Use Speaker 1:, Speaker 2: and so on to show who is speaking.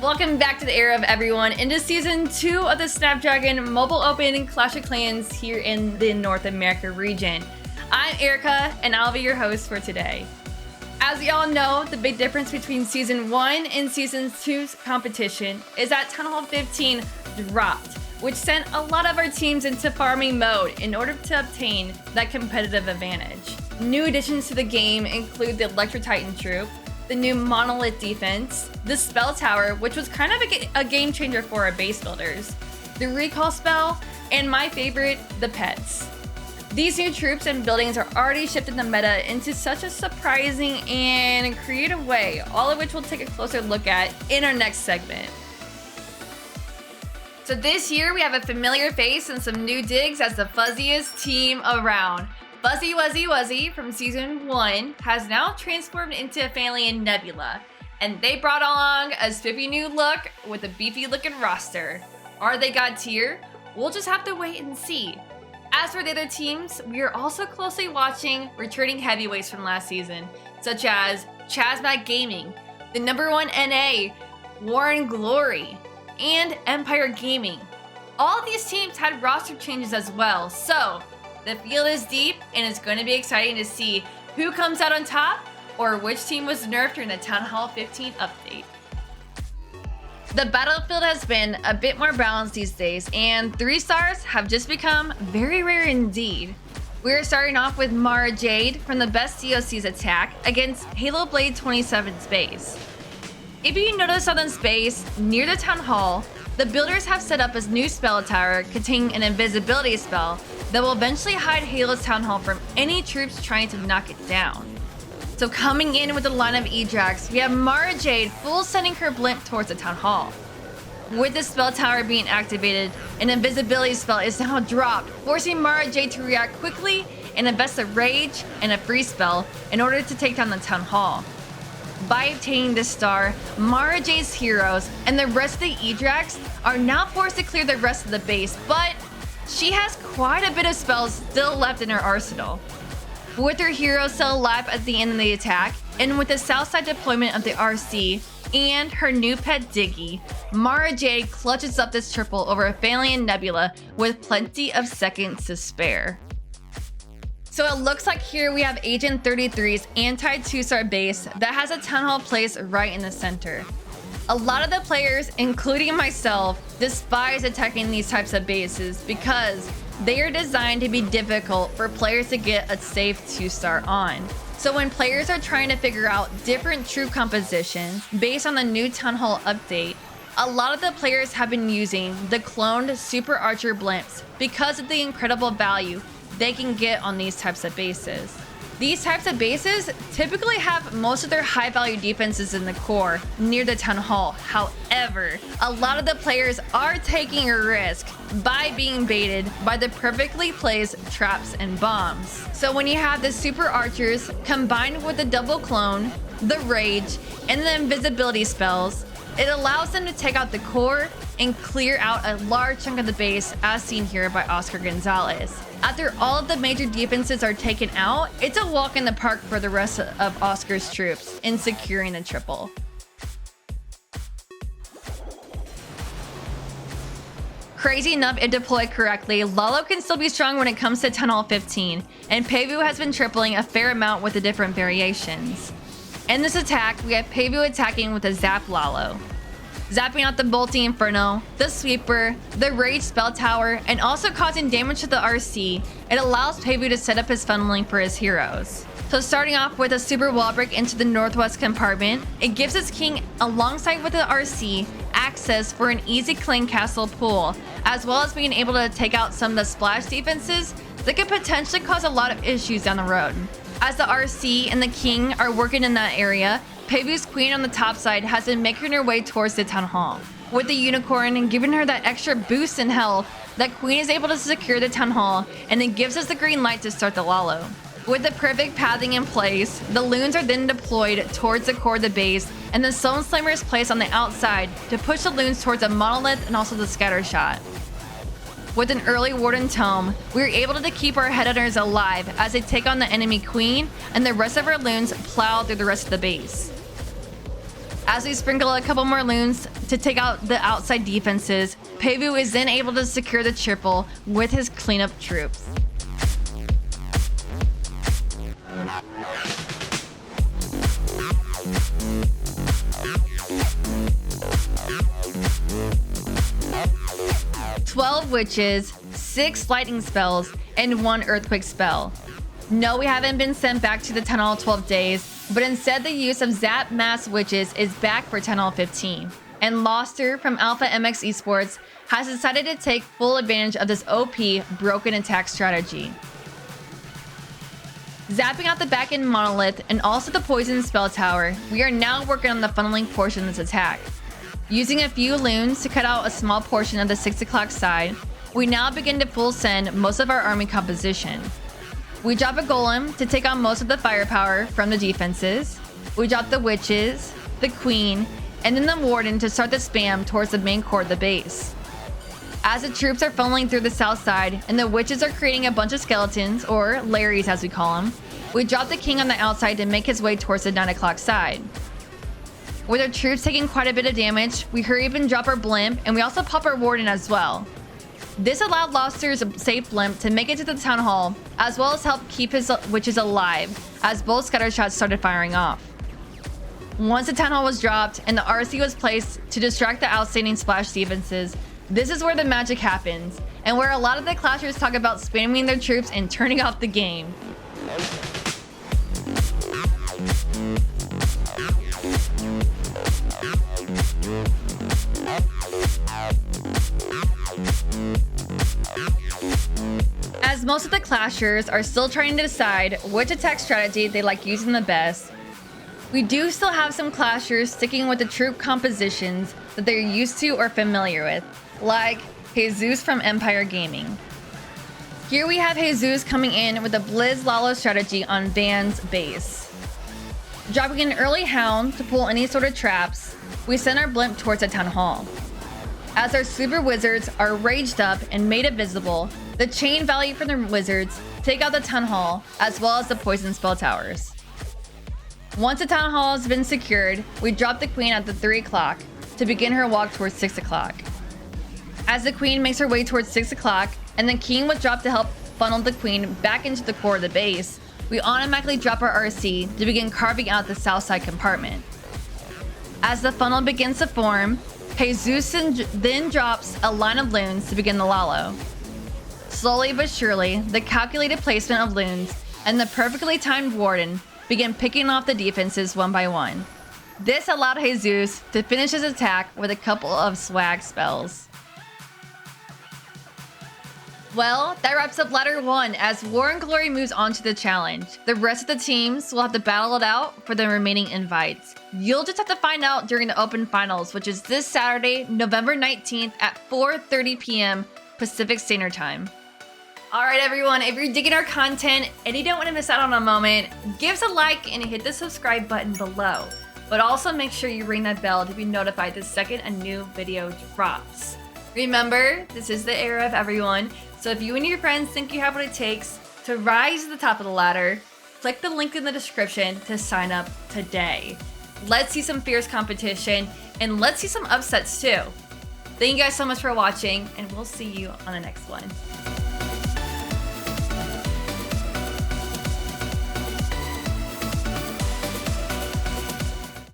Speaker 1: Welcome back to the era of everyone into season 2 of the Snapdragon Mobile Open Clash of Clans here in the North America region. I'm Erikuh and I'll be your host for today. As y'all know, the big difference between season 1 and season 2's competition is that Town Hall 15 dropped, which sent a lot of our teams into farming mode in order to obtain that competitive advantage. New additions to the game include the Electro Titan troop, the new Monolith defense, the Spell Tower, which was kind of a game changer for our base builders, the Recall spell, and my favorite, the pets. These new troops and buildings are already shifting the meta into such a surprising and creative way, all of which we'll take a closer look at in our next segment. So this year we have a familiar face and some new digs as the fuzziest team around. Fuzzy Wuzzy Wuzzy from Season 1 has now transformed into a Aphelion Nebula, and they brought along a spiffy new look with a beefy looking roster. Are they god tier? We'll just have to wait and see. As for the other teams, we are also closely watching returning heavyweights from last season, such as Chazmac Gaming, the #1 NA, Warren Glory, and Empire Gaming. All of these teams had roster changes as well, so the field is deep, and it's going to be exciting to see who comes out on top or which team was nerfed during the Town Hall 15 update. The battlefield has been a bit more balanced these days, and 3 stars have just become very rare indeed. We're starting off with Mara Jade from the best DOC's attack against Halo Blade 27's base. If you notice on this base near the Town Hall, the builders have set up a new spell tower containing an invisibility spell that will eventually hide Halo's Town Hall from any troops trying to knock it down. So coming in with a line of E-Drax, we have Mara Jade full sending her blimp towards the Town Hall. With the spell tower being activated, an invisibility spell is now dropped, forcing Mara Jade to react quickly and invest a rage and a free spell in order to take down the Town Hall. By obtaining this star, Mara Jade's heroes and the rest of the E-Drax are now forced to clear the rest of the base, but she has quite a bit of spells still left in her arsenal. With her heroes still alive at the end of the attack, and with the south side deployment of the RC and her new pet Diggy, Mara Jade clutches up this triple over Aphelion Nebula with plenty of seconds to spare. So it looks like here we have Agent 33's anti-2-star base that has a Town Hall placed right in the center. A lot of the players, including myself, despise attacking these types of bases because they are designed to be difficult for players to get a safe 2-star on. So when players are trying to figure out different troop compositions based on the new Town Hall update, a lot of the players have been using the cloned Super Archer blimps because of the incredible value they can get on these types of bases. These types of bases typically have most of their high value defenses in the core near the Town Hall. However, a lot of the players are taking a risk by being baited by the perfectly placed traps and bombs. So when you have the Super Archers combined with the double clone, the rage, and the invisibility spells, it allows them to take out the core and clear out a large chunk of the base as seen here by Oscar Gonzalez. After all of the major defenses are taken out, it's a walk in the park for the rest of Oscar's troops in securing the triple. Crazy enough, if deployed correctly, Lalo can still be strong when it comes to Town Hall 15, and Peivu has been tripling a fair amount with the different variations. In this attack, we have Peivu attacking with a Zap Lalo, zapping out the Bolty Inferno, the Sweeper, the Rage Spell Tower, and also causing damage to the RC. It allows Peivu to set up his funneling for his heroes. So starting off with a super wall break into the northwest compartment, it gives his king, alongside with the RC, access for an easy clean castle pull, as well as being able to take out some of the splash defenses that could potentially cause a lot of issues down the road. As the RC and the king are working in that area, Peivu's queen on the top side has been making her way towards the Town Hall. With the unicorn giving her that extra boost in health, that queen is able to secure the Town Hall, and it gives us the green light to start the Lalo. With the perfect pathing in place, the loons are then deployed towards the core of the base, and the Stone Slammer is placed on the outside to push the loons towards a monolith and also the scatter shot. With an early Warden Tome, we are able to keep our headhunters alive as they take on the enemy queen, and the rest of our loons plow through the rest of the base. As we sprinkle a couple more loons to take out the outside defenses, Peivu is then able to secure the triple with his cleanup troops. "12 witches, 6 lightning spells, and 1 earthquake spell." No, we haven't been sent back to the Town Hall 12 days, but instead the use of Zap Mass Witches is back for Town Hall 15. And Loster from Alpha MX Esports has decided to take full advantage of this OP broken attack strategy. Zapping out the back end monolith and also the poison spell tower, we are now working on the funneling portion of this attack. Using a few loons to cut out a small portion of the 6 o'clock side, we now begin to full send most of our army composition. We drop a golem to take on most of the firepower from the defenses. We drop the witches, the queen, and then the warden to start the spam towards the main core of the base. As the troops are funneling through the south side and the witches are creating a bunch of skeletons, or Larrys as we call them, we drop the king on the outside to make his way towards the 9 o'clock side. With our troops taking quite a bit of damage, we hurry up and drop our blimp, and we also pop our warden as well. This allowed Loster's safe blimp to make it to the town hall, as well as help keep his witches alive, as both scatter shots started firing off. Once the town hall was dropped and the RC was placed to distract the outstanding splash defenses, this is where the magic happens, and where a lot of the clashers talk about spamming their troops and turning off the game. As most of the clashers are still trying to decide which attack strategy they like using the best, we do still have some clashers sticking with the troop compositions that they're used to or familiar with, like Jesus from Empire Gaming. Here we have Jesus coming in with a Blizz Lalo strategy on Van's base. Dropping an early hound to pull any sort of traps, we send our blimp towards the town hall. As our super wizards are raged up and made invisible, the chain value for the wizards take out the town hall as well as the poison spell towers. Once the town hall has been secured, we drop the queen at the 3 o'clock to begin her walk towards 6 o'clock. As the queen makes her way towards 6 o'clock and the king was dropped to help funnel the queen back into the core of the base, we automatically drop our RC to begin carving out the south side compartment. As the funnel begins to form, Jesus then drops a line of loons to begin the Lalo. Slowly but surely, the calculated placement of loons and the perfectly timed warden begin picking off the defenses one by one. This allowed Jesus to finish his attack with a couple of swag spells. Well, that wraps up Ladder 1 as War and Glory moves on to the challenge. The rest of the teams will have to battle it out for the remaining invites. You'll just have to find out during the Open Finals, which is this Saturday, November 19th at 4:30 p.m. Pacific Standard Time. Alright everyone, if you're digging our content and you don't want to miss out on a moment, give us a like and hit the subscribe button below. But also make sure you ring that bell to be notified the second a new video drops. Remember, this is the era of everyone, so if you and your friends think you have what it takes to rise to the top of the ladder, click the link in the description to sign up today. Let's see some fierce competition, and let's see some upsets too. Thank you guys so much for watching, and we'll see you on the next one.